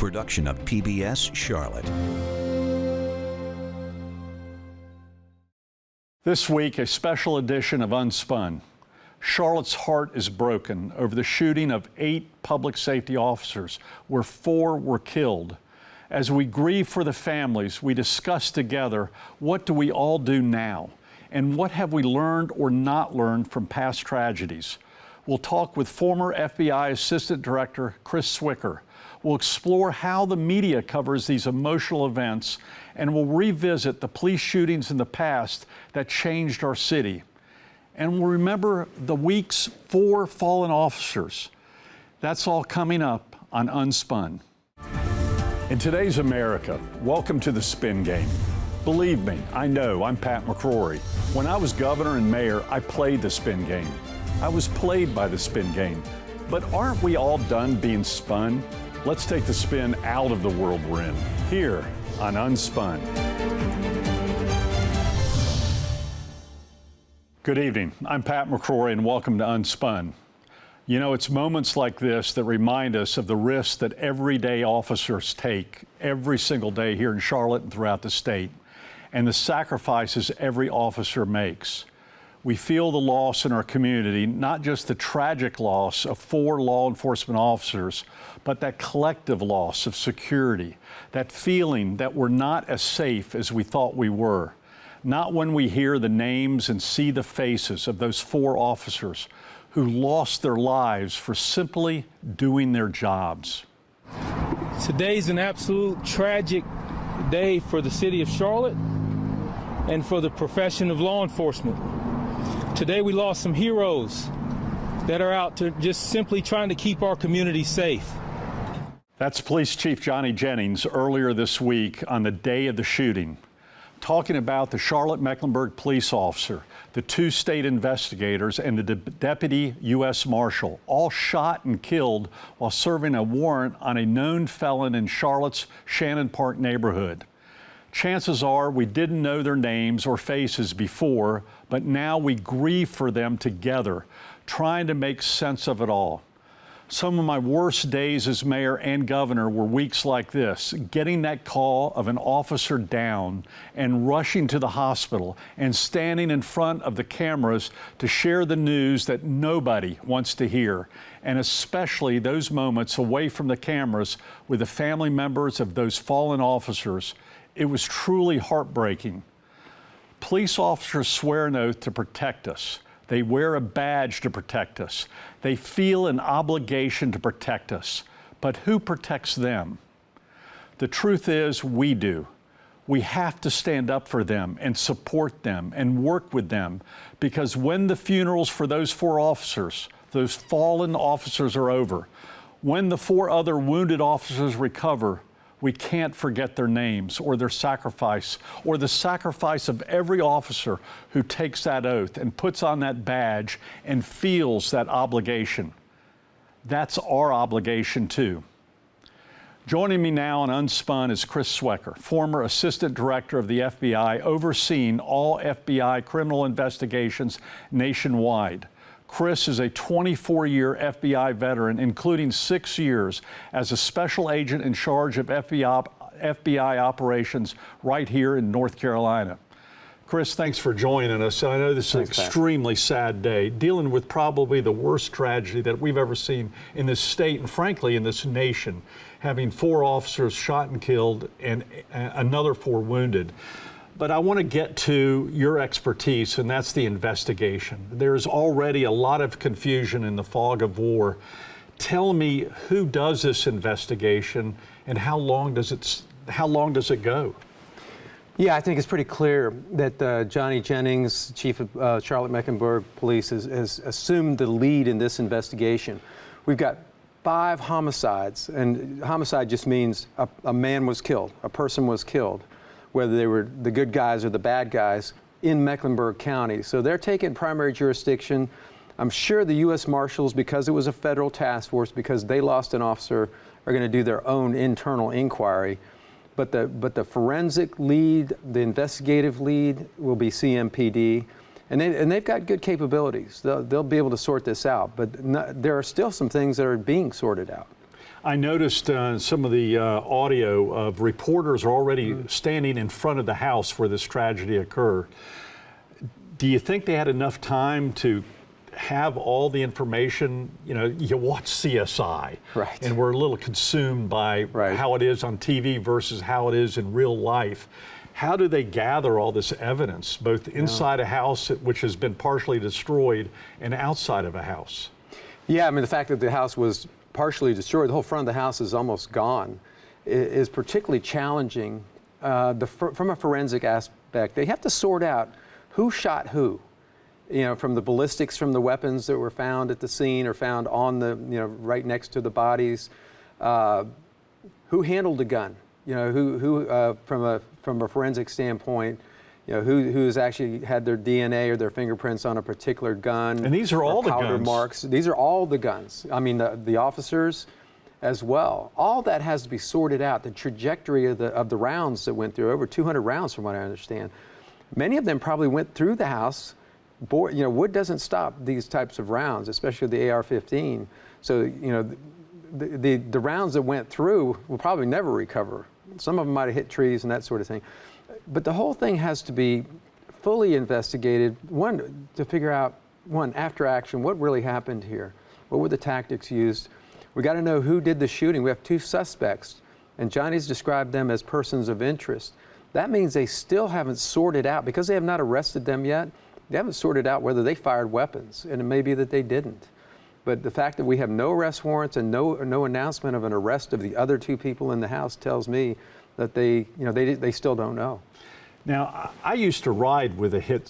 production of PBS Charlotte. This week, a special edition of Unspun. Charlotte's heart is broken over the shooting of 8 public safety officers, where 4 were killed. As we grieve for the families, we discuss together, what do we all do now? And what have we learned or not learned from past tragedies? We'll talk with former FBI Assistant Director Chris Swicker. We'll explore how the media covers these emotional events, and we'll revisit the police shootings in the past that changed our city. And we'll remember the week's 4 fallen officers. That's all coming up on Unspun. In today's America, welcome to the Spin Game. Believe me, I know, I'm Pat McCrory. When I was governor and mayor, I played the Spin Game. I was played by the Spin Game. But aren't we all done being spun? Let's take the spin out of the world we're in, here on Unspun. Good evening, I'm Pat McCrory and welcome to Unspun. You know, it's moments like this that remind us of the risks that everyday officers take every single day here in Charlotte and throughout the state, and the sacrifices every officer makes. We feel the loss in our community, not just the tragic loss of 4 law enforcement officers, but that collective loss of security, that feeling that we're not as safe as we thought we were. Not when we hear the names and see the faces of those 4 officers who lost their lives for simply doing their jobs. Today's an absolute tragic day for the city of Charlotte and for the profession of law enforcement. Today we lost some heroes that are out to just simply trying to keep our community safe. That's Police Chief Johnny Jennings earlier this week on the day of the shooting, talking about the Charlotte-Mecklenburg police officer, the 2 state investigators, and the deputy U.S. Marshal, all shot and killed while serving a warrant on a known felon in Charlotte's Shannon Park neighborhood. Chances are we didn't know their names or faces before, but now we grieve for them together, trying to make sense of it all. Some of my worst days as mayor and governor were weeks like this, getting that call of an officer down and rushing to the hospital and standing in front of the cameras to share the news that nobody wants to hear, and especially those moments away from the cameras with the family members of those fallen officers. It was truly heartbreaking. Police officers swear an oath to protect us. They wear a badge to protect us. They feel an obligation to protect us. But who protects them? The truth is, we do. We have to stand up for them and support them and work with them, because when the funerals for those 4 officers, those fallen officers, are over, when the 4 other wounded officers recover, we can't forget their names or their sacrifice, or the sacrifice of every officer who takes that oath and puts on that badge and feels that obligation. That's our obligation too. Joining me now on Unspun is Chris Swicker, former Assistant Director of the FBI, overseeing all FBI criminal investigations nationwide. Chris is a 24-year FBI veteran, including 6 years as a special agent in charge of FBI operations right here in North Carolina. Chris, thanks for joining us. I know this is an extremely sad day, dealing with probably the worst tragedy that we've ever seen in this state and frankly in this nation, having 4 officers shot and killed and another 4 wounded. But I want to get to your expertise, and that's the investigation. There's already a lot of confusion in the fog of war. Tell me, who does this investigation, and how long does it go? Yeah, I think it's pretty clear that Johnny Jennings, Chief of Charlotte-Mecklenburg Police, has assumed the lead in this investigation. We've got 5 homicides, and homicide just means a man was killed, a person was killed, whether they were the good guys or the bad guys, in Mecklenburg County. So they're taking primary jurisdiction. I'm sure the U.S. Marshals, because it was a federal task force, because they lost an officer, are going to do their own internal inquiry. But the forensic lead, the investigative lead, will be CMPD, and they've got good capabilities. They'll be able to sort this out. But there are still some things that are being sorted out. I noticed some of the audio of reporters are already standing in front of the house where this tragedy occurred. Do you think they had enough time to have all the information? You know, you watch CSI, right, and we're a little consumed by how it is on TV versus how it is in real life. How do they gather all this evidence, both inside a house which has been partially destroyed and outside of a house? Yeah, I mean, the fact that the house was partially destroyed, the whole front of the house is almost gone, is particularly challenging. From a forensic aspect, they have to sort out who shot who. You know, from the ballistics, from the weapons that were found at the scene or found on the, you know, right next to the bodies. Who handled the gun? You know, who from a forensic standpoint, you know, who's actually had their DNA or their fingerprints on a particular gun. And these are all the powder guns. marks. These are all the guns. I mean, the officers as well. All that has to be sorted out. The trajectory of the rounds that went through, over 200 rounds from what I understand. Many of them probably went through the house. You know, wood doesn't stop these types of rounds, especially the AR-15. So, you know, the rounds that went through will probably never recover. Some of them might have hit trees and that sort of thing. But the whole thing has to be fully investigated, one, to figure out, one, after action, what really happened here? What were the tactics used? We got to know who did the shooting. We have 2 suspects, and Johnny's described them as persons of interest. That means they still haven't sorted out, because they have not arrested them yet, they haven't sorted out whether they fired weapons, and it may be that they didn't. But the fact that we have no arrest warrants and no announcement of an arrest of the other 2 people in the house tells me that they still don't know. Now, I used to ride with the hit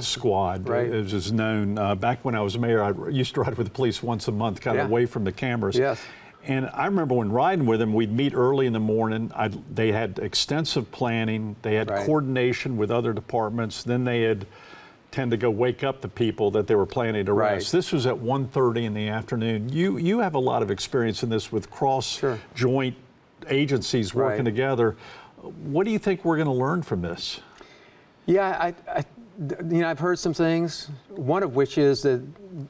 squad, as is known. Back when I was mayor, I used to ride with the police once a month, kind of away from the cameras. Yes. And I remember when riding with them, we'd meet early in the morning. They had extensive planning. They had coordination with other departments. Then they tend to go wake up the people that they were planning to arrest. This was at 1:30 in the afternoon. You have a lot of experience in this with cross-joint agencies working together. What do you think we're going to learn from this? Yeah, I've heard some things, one of which is that,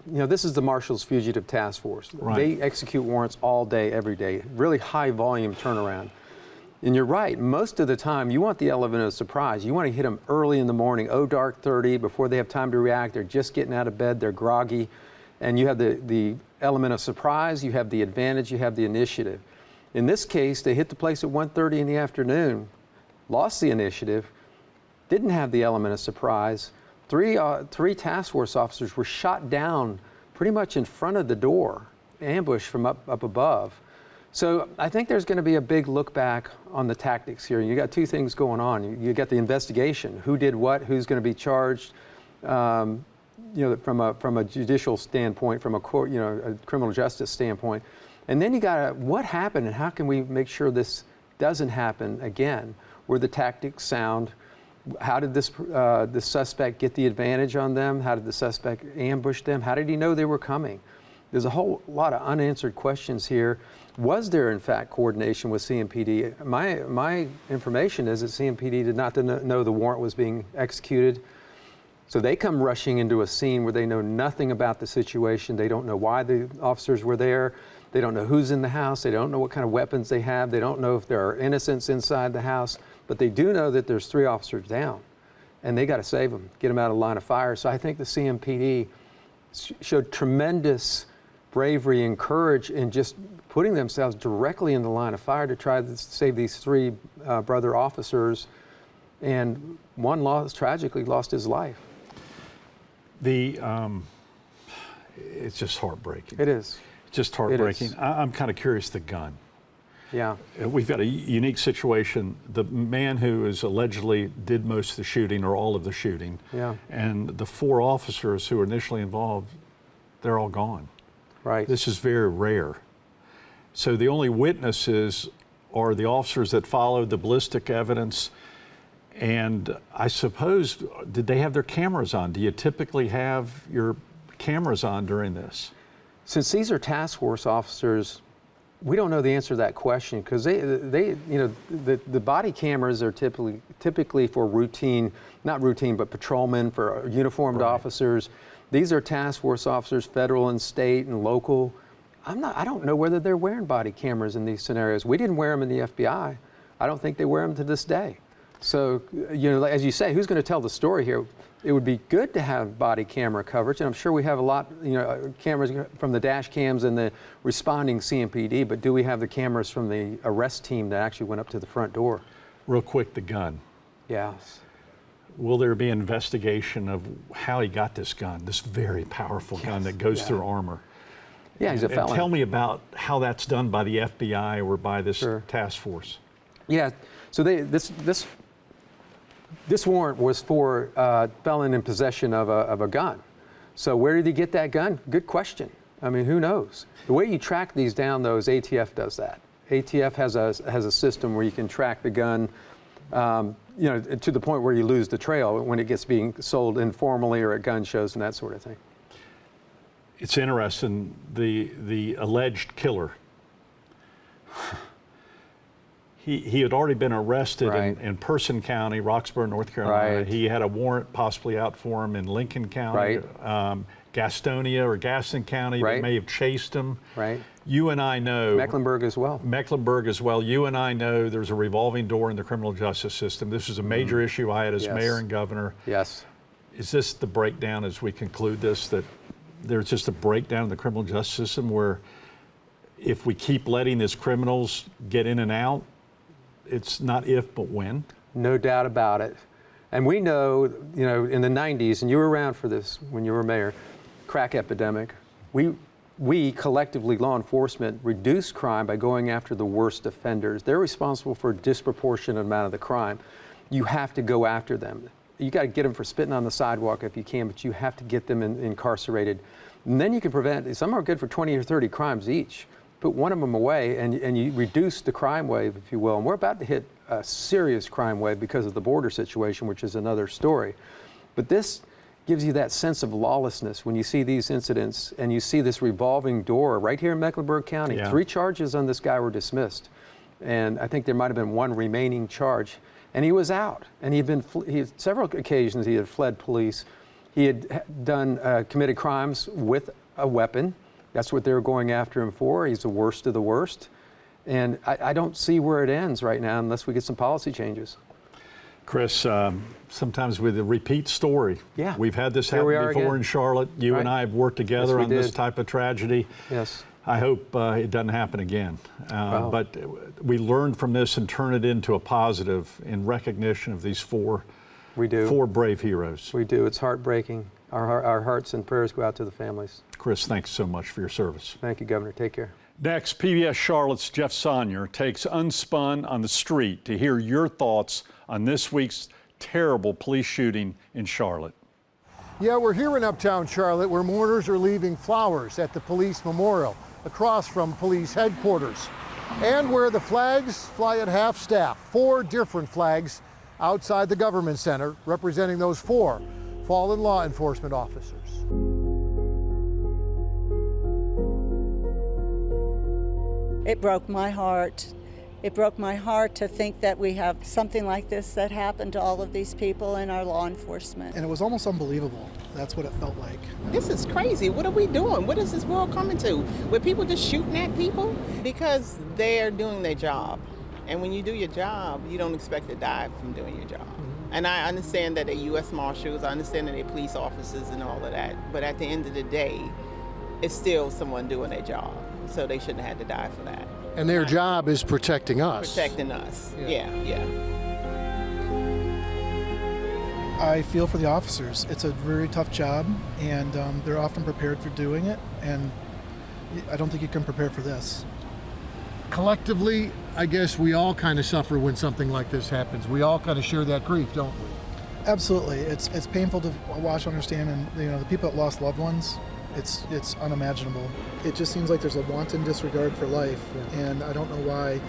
you know, this is the Marshals Fugitive Task Force. They execute warrants all day, every day, really high volume turnaround. And you're right, most of the time you want the element of surprise. You want to hit them early in the morning, dark 30, before they have time to react. They're just getting out of bed, they're groggy. And you have the element of surprise, you have the advantage, you have the initiative. In this case, they hit the place at 1:30 in the afternoon, lost the initiative, didn't have the element of surprise. Three task force officers were shot down pretty much in front of the door, ambushed from up above. So I think there's going to be a big look back on the tactics here. You got 2 things going on. You got the investigation, who did what, who's going to be charged, you know, from a judicial standpoint, from a court, you know, a criminal justice standpoint. And then you got what happened and how can we make sure this doesn't happen again? Were the tactics sound? How did the suspect get the advantage on them? How did the suspect ambush them? How did he know they were coming? There's a whole lot of unanswered questions here. Was there, in fact, coordination with CMPD? My information is that CMPD did not know the warrant was being executed. So they come rushing into a scene where they know nothing about the situation. They don't know why the officers were there. They don't know who's in the house. They don't know what kind of weapons they have. They don't know if there are innocents inside the house. But they do know that there's 3 officers down. And they got to save them, get them out of the line of fire. So I think the CMPD showed tremendous bravery and courage in just putting themselves directly in the line of fire to try to save these 3 brother officers. And one tragically lost his life. It's just heartbreaking. It is. Just heartbreaking. I'm kind of curious, the gun. Yeah. We've got a unique situation. The man who is allegedly did most of the shooting or all of the shooting, and the 4 officers who were initially involved, they're all gone. Right. This is very rare. So the only witnesses are the officers that followed the ballistic evidence. And I suppose, did they have their cameras on? Do you typically have your cameras on during this? Since these are task force officers, we don't know the answer to that question because they you know, the body cameras are typically for routine, not routine, but patrolmen, for uniformed officers. These are task force officers, federal and state and local. I don't know whether they're wearing body cameras in these scenarios. We didn't wear them in the FBI. I don't think they wear them to this day. So, as you say, who's going to tell the story here? It would be good to have body camera coverage, and I'm sure we have a lot, cameras from the dash cams and the responding CMPD, but do we have the cameras from the arrest team that actually went up to the front door? Real quick, the gun. Yes. Will there be an investigation of how he got this gun, this very powerful gun that goes through armor? Yeah, he's a felon. And tell me about how that's done by the FBI or by this Sure. task force. Yeah, so this warrant was for felon in possession of a gun. So where did he get that gun? Good question. I mean, who knows? The way you track these down, though, is ATF does that. ATF has a system where you can track the gun, to the point where you lose the trail when it gets being sold informally or at gun shows and that sort of thing. It's interesting, the alleged killer, he had already been arrested Right. in Person County, Roxborough, North Carolina. Right. He had a warrant possibly out for him in Lincoln County, Gastonia or Gaston County that Right. may have chased him. Right. You and I know. Mecklenburg as well. Mecklenburg as well. You and I know there's a revolving door in the criminal justice system. This is a major issue I had as Yes. mayor and governor. Yes. Is this the breakdown as we conclude this, that there's just a breakdown in the criminal justice system where if we keep letting these criminals get in and out, it's not if, but when? No doubt about it. And we know, in the 90s, and you were around for this when you were mayor, crack epidemic, we collectively, law enforcement, reduced crime by going after the worst offenders. They're responsible for a disproportionate amount of the crime. You have to go after them. You got to get them for spitting on the sidewalk if you can, but you have to get them incarcerated. And then you can prevent, some are good for 20 or 30 crimes each. Put one of them away and you reduce the crime wave, if you will. And we're about to hit a serious crime wave because of the border situation, which is another story. But this gives you that sense of lawlessness when you see these incidents and you see this revolving door right here in Mecklenburg County. Yeah. 3 charges on this guy were dismissed. And I think there might have been 1 remaining charge. And he was out. And he had several occasions he had fled police. He had committed crimes with a weapon. That's what they were going after him for. He's the worst of the worst. And I don't see where it ends right now unless we get some policy changes. Chris, sometimes with a repeat story. Yeah. We've had this Here we happen are before again. in Charlotte. You and Right. I have worked together Yes, we on this did. type of tragedy. Yes. I hope it doesn't happen again. Wow. But we learned from this and turn it into a positive in recognition of these four brave heroes. We do. It's heartbreaking. Our hearts and prayers go out to the families. Chris, thanks so much for your service. Thank you, Governor. Take care. Next, PBS Charlotte's Jeff Sonnier takes Unspun on the Street to hear your thoughts on this week's terrible police shooting in Charlotte. Yeah, we're here in Uptown Charlotte where mourners are leaving flowers at the police memorial across from police headquarters, and where the flags fly at half staff. 4 different flags outside the government center representing those 4 fallen law enforcement officers. It broke my heart. It broke my heart to think that we have something like this that happened to all of these people in our law enforcement. And it was almost unbelievable. That's what it felt like. This is crazy. What are we doing? What is this world coming to? With people just shooting at people? Because they're doing their job. And when you do your job, you don't expect to die from doing your job. And I understand that they're U.S. Marshals, I understand that they're police officers and all of that. But at the end of the day, it's still someone doing their job. So they shouldn't have had to die for that. And their job is protecting us. Protecting us. Yeah. I feel for the officers. It's a very tough job, and they're often prepared for doing it, and I don't think you can prepare for this. Collectively, I guess we all kind of suffer when something like this happens. We all kind of share that grief, don't we? Absolutely. It's painful to watch, understand, and the people that lost loved ones, it's unimaginable. It just seems like there's a wanton disregard for life, and I don't know why.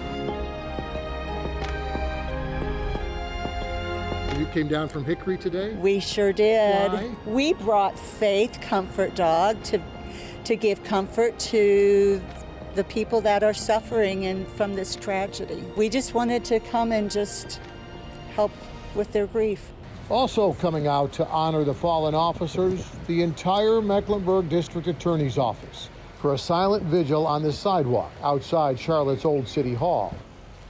You came down from Hickory today? We sure did. Why? We brought Faith Comfort Dog to give comfort to the people that are suffering from this tragedy. We just wanted to come and just help with their grief. Also coming out to honor the fallen officers, the entire Mecklenburg District Attorney's Office. for a silent vigil on the sidewalk outside Charlotte's Old City Hall.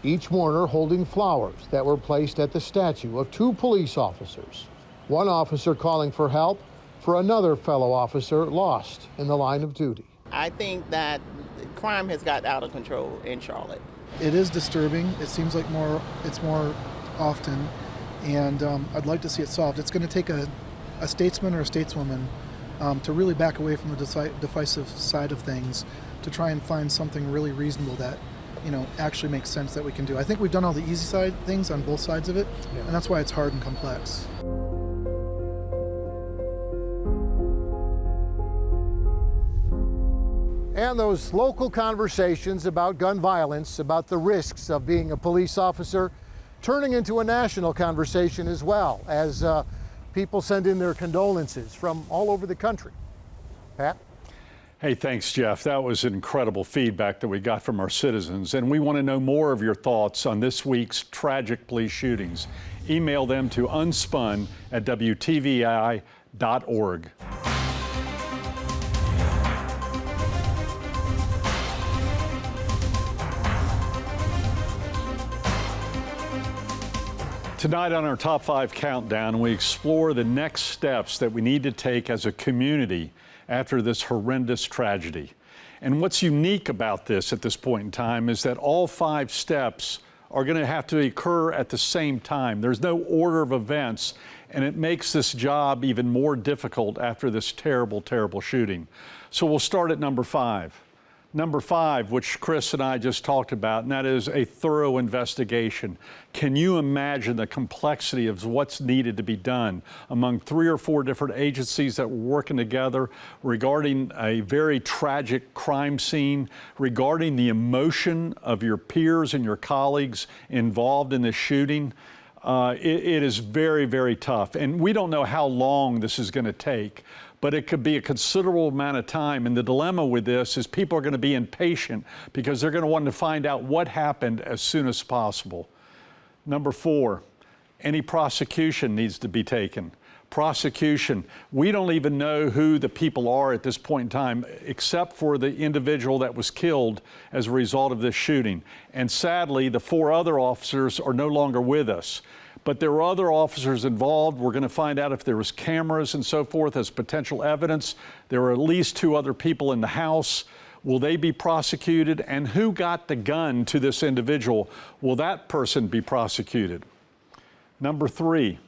Each mourner holding flowers that were placed at the statue of 2 police officers. One officer calling for help for another fellow officer lost in the line of duty. I think that crime has got out of control in Charlotte. It is disturbing. It seems like it's more often, and I'd like to see it solved. It's going to take a statesman or a stateswoman to really back away from the divisive side of things to try and find something really reasonable that, actually makes sense that we can do. I think we've done all the easy side things on both sides of it, and that's why it's hard and complex. And those local conversations about gun violence, about the risks of being a police officer, turning into a national conversation as well, as people send in their condolences from all over the country. Pat? Hey, thanks, Jeff. That was incredible feedback that we got from our citizens, and we want to know more of your thoughts on this week's tragic police shootings. Email them to unspun@wtvi.org. Tonight on our Top 5 Countdown, we explore the next steps that we need to take as a community after this horrendous tragedy. And what's unique about this at this point in time is that all 5 steps are going to have to occur at the same time. There's no order of events, and it makes this job even more difficult after this terrible, terrible shooting. So we'll start at number 5. Number 5, which Chris and I just talked about, and that is a thorough investigation. Can you imagine the complexity of what's needed to be done among 3 or 4 different agencies that were working together regarding a very tragic crime scene, regarding the emotion of your peers and your colleagues involved in this shooting? It is very, very tough. And we don't know how long this is going to take, but it could be a considerable amount of time. And the dilemma with this is people are going to be impatient because they're going to want to find out what happened as soon as possible. Number 4, any prosecution needs to be taken. Prosecution, we don't even know who the people are at this point in time, except for the individual that was killed as a result of this shooting. And sadly, the 4 other officers are no longer with us. But there were other officers involved. We're going to find out if there was cameras and so forth as potential evidence. There were at least 2 other people in the house. Will they be prosecuted? And who got the gun to this individual? Will that person be prosecuted? Number 3,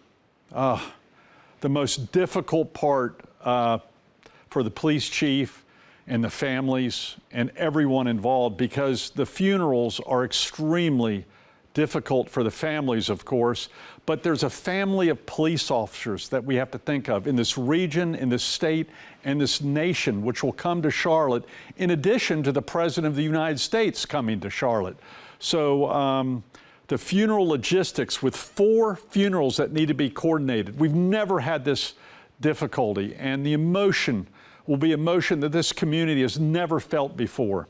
the most difficult part for the police chief and the families and everyone involved, because the funerals are extremely difficult for the families, of course, but there's a family of police officers that we have to think of in this region, in this state, and this nation, which will come to Charlotte, in addition to the President of the United States coming to Charlotte. So the funeral logistics with 4 funerals that need to be coordinated. We've never had this difficulty, and the emotion will be emotion that this community has never felt before.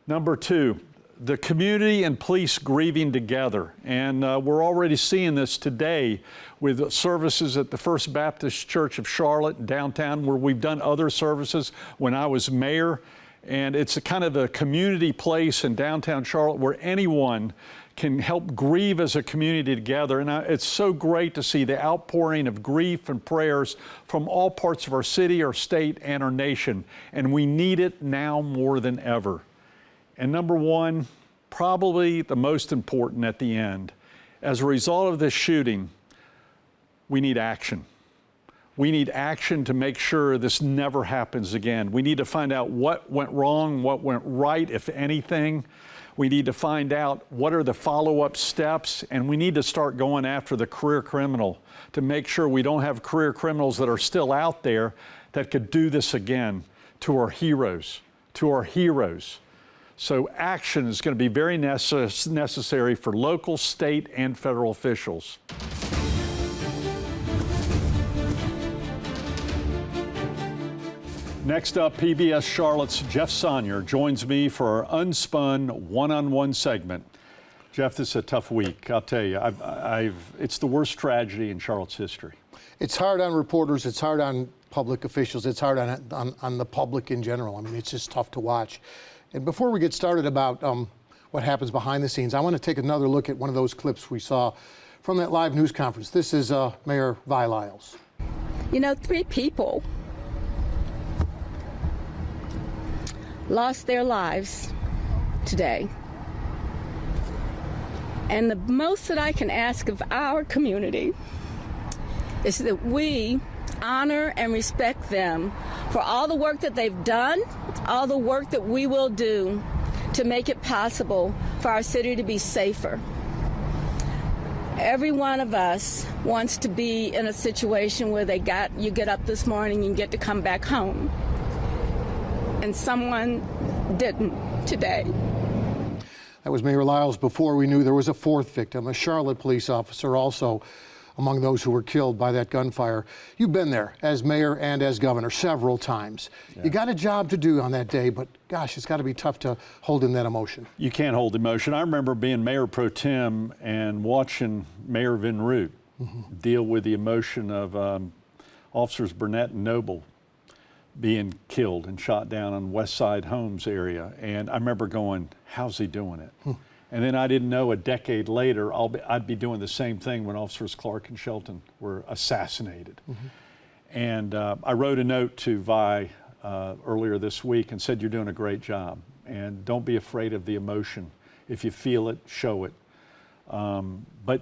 Number 2, the community and police grieving together. And we're already seeing this today with services at the First Baptist Church of Charlotte downtown, where we've done other services when I was mayor. And it's a kind of a community place in downtown Charlotte where anyone can help grieve as a community together. And it's so great to see the outpouring of grief and prayers from all parts of our city, our state, and our nation. And we need it now more than ever. And number 1, probably the most important at the end, as a result of this shooting, we need action. We need action to make sure this never happens again. We need to find out what went wrong, what went right, if anything. We need to find out what are the follow-up steps, and we need to start going after the career criminal to make sure we don't have career criminals that are still out there that could do this again to our heroes, So action is going to be very necessary for local, state, and federal officials. Next up, PBS Charlotte's Jeff Sonnier joins me for our Unspun one-on-one segment. Jeff, this is a tough week. I'll tell you, it's the worst tragedy in Charlotte's history. It's hard on reporters. It's hard on public officials. It's hard on the public in general. I mean, it's just tough to watch. And before we get started about what happens behind the scenes, I want to take another look at one of those clips we saw from that live news conference. This is Mayor Vi Lyles. You know, 3 people lost their lives today. And the most that I can ask of our community is that we honor and respect them for all the work that they've done, all the work that we will do to make it possible for our city to be safer. Every one of us wants to be in a situation where you get up this morning and get to come back home. And someone didn't today. That was Mayor Lyles before we knew there was a 4th victim, a Charlotte police officer also among those who were killed by that gunfire. You've been there as mayor and as governor several times. Yeah. You got a job to do on that day, but gosh, it's got to be tough to hold in that emotion. You can't hold emotion. I remember being mayor pro tem and watching Mayor Van Root deal with the emotion of officers Burnett and Noble being killed and shot down on West Side Homes area. And I remember going, how's he doing it? And then I didn't know a decade later I'd be doing the same thing when officers Clark and Shelton were assassinated. And I wrote a note to Vi earlier this week and said, you're doing a great job. And don't be afraid of the emotion. If you feel it, show it. But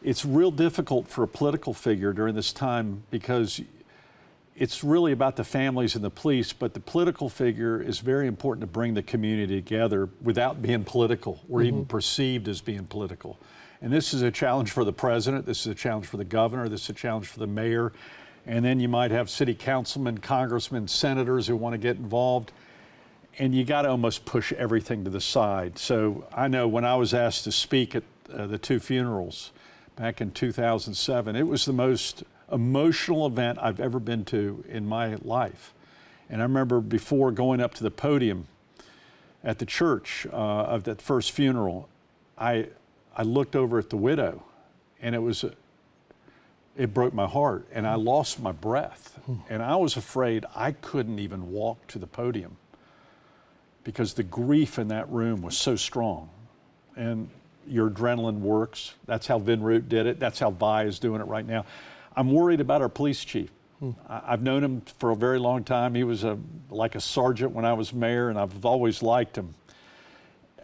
it's real difficult for a political figure during this time because it's really about the families and the police, but the political figure is very important to bring the community together without being political or even perceived as being political. And this is a challenge for the president, this is a challenge for the governor, this is a challenge for the mayor, and then you might have city councilmen, congressmen, senators who want to get involved, and you got to almost push everything to the side. So I know when I was asked to speak at the 2 funerals back in 2007, it was the most emotional event I've ever been to in my life. And I remember before going up to the podium at the church of that first funeral, I looked over at the widow, and it broke my heart, and I lost my breath. And I was afraid I couldn't even walk to the podium because the grief in that room was so strong. And your adrenaline works. That's how Van Root did it. That's how Vi is doing it right now. I'm worried about our police chief. I've known him for a very long time. He was like a sergeant when I was mayor, and I've always liked him.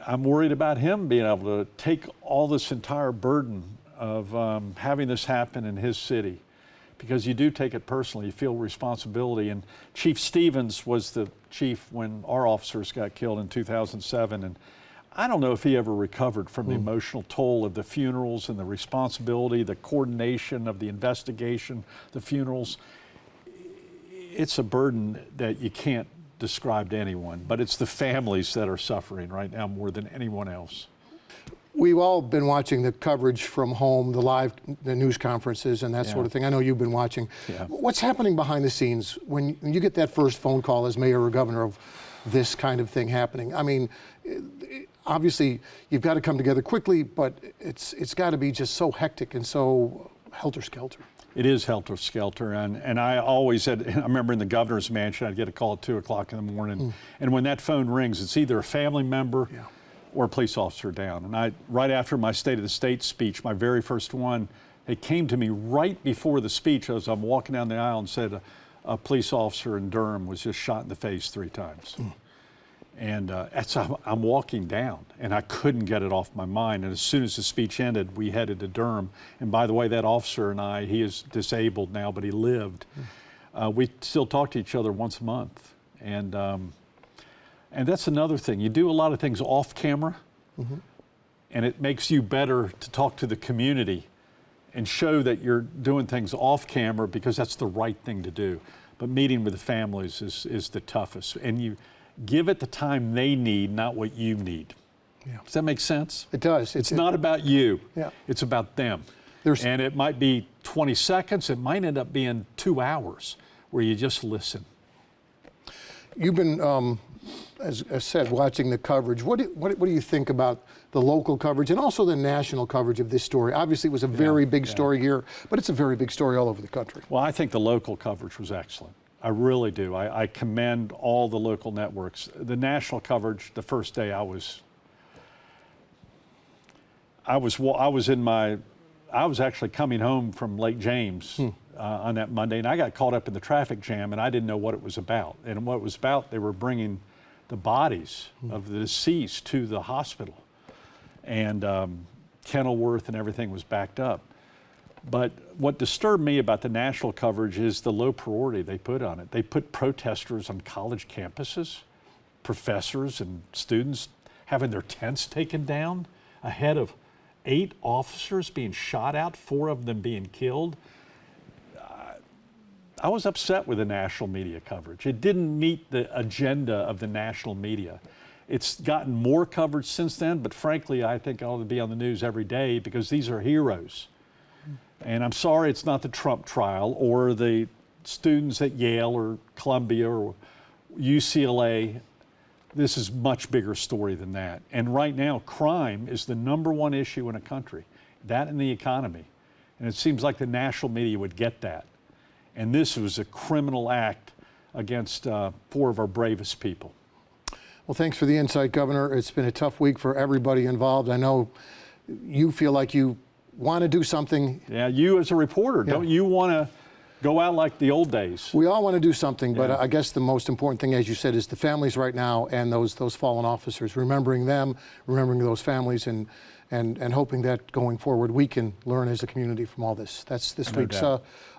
I'm worried about him being able to take all this entire burden of having this happen in his city, because you do take it personally. You feel responsibility. And Chief Stevens was the chief when our officers got killed in 2007, and I don't know if he ever recovered from the emotional toll of the funerals and the responsibility, the coordination of the investigation, the funerals. It's a burden that you can't describe to anyone, but it's the families that are suffering right now more than anyone else. We've all been watching the coverage from home, the news conferences and that sort of thing. I know you've been watching. Yeah. What's happening behind the scenes when you get that first phone call as mayor or governor of this kind of thing happening? I mean, obviously, you've got to come together quickly, but it's got to be just so hectic and so helter-skelter. It is helter-skelter, and I always said, I remember in the governor's mansion, I'd get a call at 2 o'clock in the morning, and when that phone rings, it's either a family member or a police officer down. And right after my State of the State speech, my very first one, they came to me right before the speech as I'm walking down the aisle and said a police officer in Durham was just shot in the face 3 times. And I'm walking down, and I couldn't get it off my mind. And as soon as the speech ended, we headed to Durham. And by the way, that officer and he is disabled now, but he lived. We still talk to each other once a month. And that's another thing. You do a lot of things off camera, and it makes you better to talk to the community and show that you're doing things off camera because that's the right thing to do. But meeting with the families is the toughest. And you give it the time they need, not what you need. Yeah. Does that make sense? It does. It's not about you. Yeah. It's about them. And it might be 20 seconds. It might end up being 2 hours where you just listen. You've been as said, watching the coverage, what do you think about the local coverage and also the national coverage of this story? Obviously, it was a very big story here, but it's a very big story all over the country. Well, I think the local coverage was excellent. I really do. I commend all the local networks. The national coverage, the first day I was actually coming home from Lake James on that Monday, and I got caught up in the traffic jam, and I didn't know what it was about. And what it was about, they were bringing the bodies of the deceased to the hospital, and Kenilworth and everything was backed up. But what disturbed me about the national coverage is the low priority they put on it. They put protesters on college campuses, professors and students having their tents taken down ahead of 8 officers being shot at, 4 of them being killed. I was upset with the national media coverage. It didn't meet the agenda of the national media. It's gotten more coverage since then, but frankly, I think it ought to be on the news every day because these are heroes. And I'm sorry it's not the Trump trial or the students at Yale or Columbia or UCLA. This is a much bigger story than that. And right now, crime is the #1 issue in a country, that and the economy. And it seems like the national media would get that. And this was a criminal act against 4 of our bravest people. Well, thanks for the insight, Governor. It's been a tough week for everybody involved. I know you feel like you want to do something. Yeah, you as a reporter, don't you want to go out like the old days? We all want to do something, but I guess the most important thing, as you said, is the families right now and those fallen officers, remembering them, remembering those families, and hoping that going forward we can learn as a community from all this. That's this week's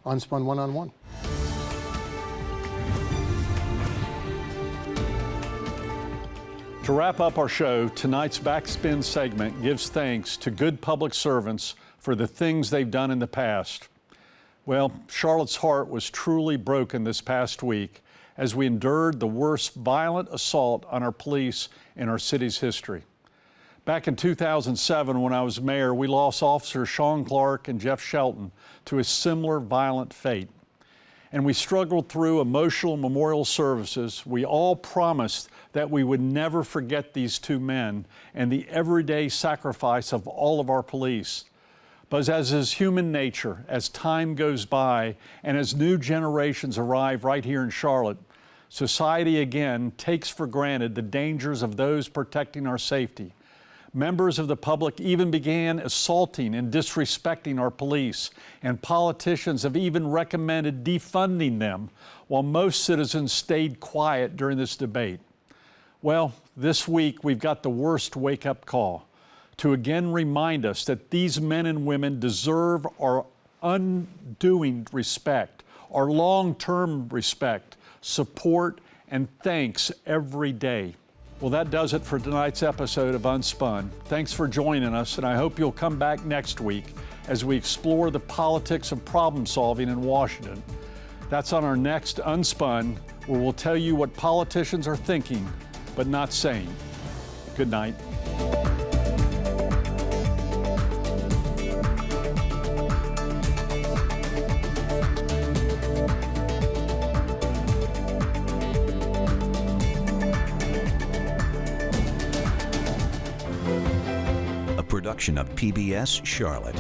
Unspun One-on-One. To wrap up our show, tonight's Backspin segment gives thanks to good public servants for the things they've done in the past. Well, Charlotte's heart was truly broken this past week as we endured the worst violent assault on our police in our city's history. Back in 2007, when I was mayor, we lost Officers Sean Clark and Jeff Shelton to a similar violent fate. And we struggled through emotional memorial services. We all promised that we would never forget these 2 men and the everyday sacrifice of all of our police. But as is human nature, as time goes by and as new generations arrive right here in Charlotte, society again takes for granted the dangers of those protecting our safety. Members of the public even began assaulting and disrespecting our police, and politicians have even recommended defunding them, while most citizens stayed quiet during this debate. Well, this week we've got the worst wake-up call to again remind us that these men and women deserve our undying respect, our long-term respect, support, and thanks every day. Well, that does it for tonight's episode of Unspun. Thanks for joining us, and I hope you'll come back next week as we explore the politics of problem solving in Washington. That's on our next Unspun, where we'll tell you what politicians are thinking but not saying. Good night. Production of PBS Charlotte.